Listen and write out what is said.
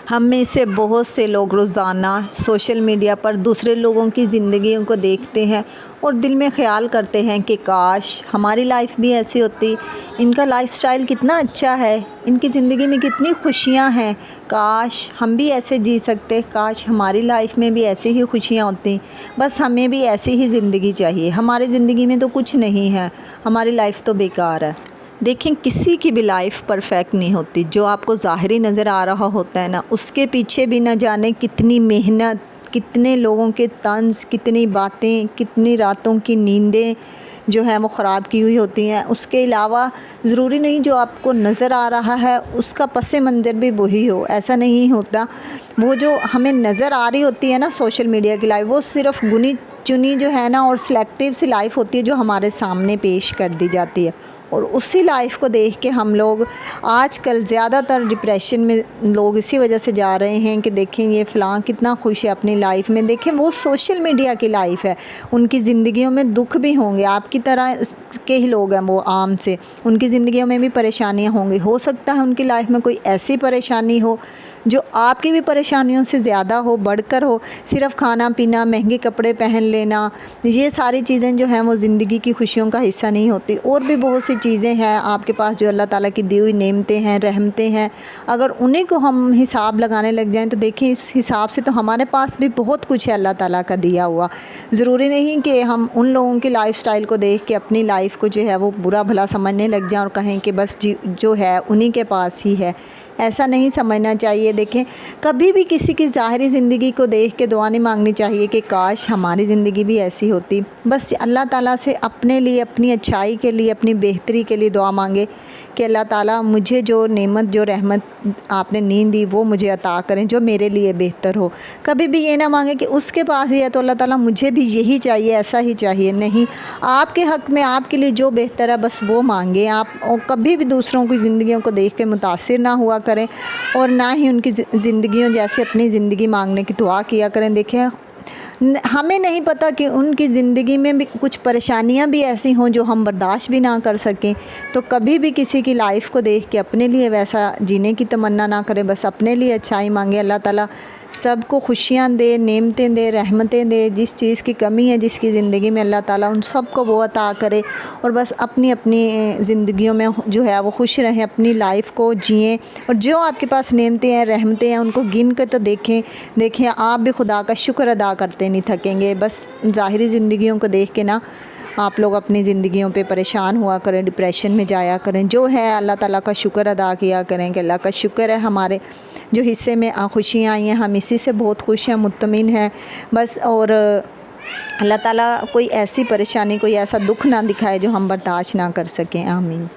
हम में से बहुत से लोग रोज़ाना सोशल मीडिया पर दूसरे लोगों की ज़िंदगियों को देखते हैं और दिल में ख़्याल करते हैं कि काश हमारी लाइफ भी ऐसी होती। इनका लाइफस्टाइल कितना अच्छा है, इनकी ज़िंदगी में कितनी खुशियां हैं, काश हम भी ऐसे जी सकते, काश हमारी लाइफ में भी ऐसी ही खुशियां होती। बस हमें भी ऐसी ही ज़िंदगी चाहिए। हमारी ज़िंदगी में तो कुछ नहीं है, हमारी लाइफ तो बेकार है। देखें, किसी की भी लाइफ परफेक्ट नहीं होती। जो आपको ज़ाहिरी नज़र आ रहा होता है ना, उसके पीछे भी ना जाने कितनी मेहनत, कितने लोगों के तंज, कितनी बातें, कितनी रातों की नींदें जो है वो ख़राब की हुई होती हैं। उसके अलावा ज़रूरी नहीं जो आपको नज़र आ रहा है उसका पसे मंज़र भी वही हो, ऐसा नहीं होता। वो जो हमें नज़र आ रही होती है ना सोशल मीडिया की लाइफ, वो सिर्फ़ गुनी चुनी जो है ना और सिलेक्टिव सी लाइफ होती है जो हमारे सामने पेश कर दी जाती है। और उसी लाइफ को देख के हम लोग आजकल ज़्यादातर डिप्रेशन में लोग इसी वजह से जा रहे हैं कि देखें ये फ़लाँ कितना खुश है अपनी लाइफ में। देखें, वो सोशल मीडिया की लाइफ है, उनकी ज़िंदगियों में दुख भी होंगे, आपकी तरह के ही लोग हैं वो आम से, उनकी ज़िंदगियों में भी परेशानियां होंगी। हो सकता है उनकी लाइफ में कोई ऐसी परेशानी हो जो आपकी भी परेशानियों से ज़्यादा हो, बढ़कर हो। सिर्फ़ खाना पीना, महंगे कपड़े पहन लेना, ये सारी चीज़ें जो हैं वो ज़िंदगी की खुशियों का हिस्सा नहीं होती। और भी बहुत सी चीज़ें हैं आपके पास जो अल्लाह ताला की दी हुई नेमतें हैं, रहमतें हैं। अगर उन्हीं को हम हिसाब लगाने लग जाएं तो देखिए इस हिसाब से तो हमारे पास भी बहुत कुछ है अल्लाह ताला का दिया हुआ। ज़रूरी नहीं कि हम उन लोगों की लाइफ़स्टाइल को देख के अपनी लाइफ को जो है वो बुरा भला समझने लग जाएं और कहें कि बस जो है उन्हीं के पास ही है। ऐसा नहीं समझना चाहिए। देखें, कभी भी किसी की ज़ाहिरी ज़िंदगी को देख के दुआ नहीं मांगनी चाहिए कि काश हमारी ज़िंदगी भी ऐसी होती। बस अल्लाह ताला से अपने लिए, अपनी अच्छाई के लिए, अपनी बेहतरी के लिए दुआ मांगे कि अल्लाह ताला मुझे जो नेमत, जो रहमत आपने नींद दी वो मुझे अता करें जो मेरे लिए बेहतर हो। कभी भी ये ना मांगे कि उसके पास ही है तो अल्लाह ताला मुझे भी यही चाहिए, ऐसा ही चाहिए। नहीं, आपके हक़ में आपके लिए जो बेहतर है बस वो मांगे आप। और कभी भी दूसरों की ज़िंदगियों को देख के मुतासिर ना हुआ करें और ना ही उनकी ज़िंदगियों जैसे अपनी ज़िंदगी मांगने की दुआ किया करें। देखें, हमें नहीं पता कि उनकी ज़िंदगी में भी कुछ परेशानियां भी ऐसी हों जो हम बर्दाश्त भी ना कर सकें। तो कभी भी किसी की लाइफ को देख के अपने लिए वैसा जीने की तमन्ना ना करें, बस अपने लिए अच्छाई मांगे। अल्लाह ताला सबको खुशियाँ दे, नेमतें दे, रहमतें दे। जिस चीज़ की कमी है जिसकी ज़िंदगी में, अल्लाह ताला उन सबको वो अता करे और बस अपनी अपनी ज़िंदगियों में जो है वो खुश रहें, अपनी लाइफ को जिएं। और जो आपके पास नेमतें हैं, रहमतें हैं, उनको गिन के तो देखें आप भी खुदा का शुक्र अदा करते नहीं थकेंगे। बस ज़ाहिरी ज़िंदगियों को देख के ना आप लोग अपनी ज़िंदगियों पे परेशान हुआ करें, डिप्रेशन में जाया करें। जो है अल्लाह ताला का शुक्र अदा किया करें कि अल्लाह का शुक्र है हमारे जो हिस्से में खुशियाँ आई हैं, हम इसी से बहुत खुश हैं, मुत्तमिन हैं बस। और अल्लाह ताला कोई ऐसी परेशानी, कोई ऐसा दुख ना दिखाए जो हम बर्दाश्त ना कर सकें। आमीन।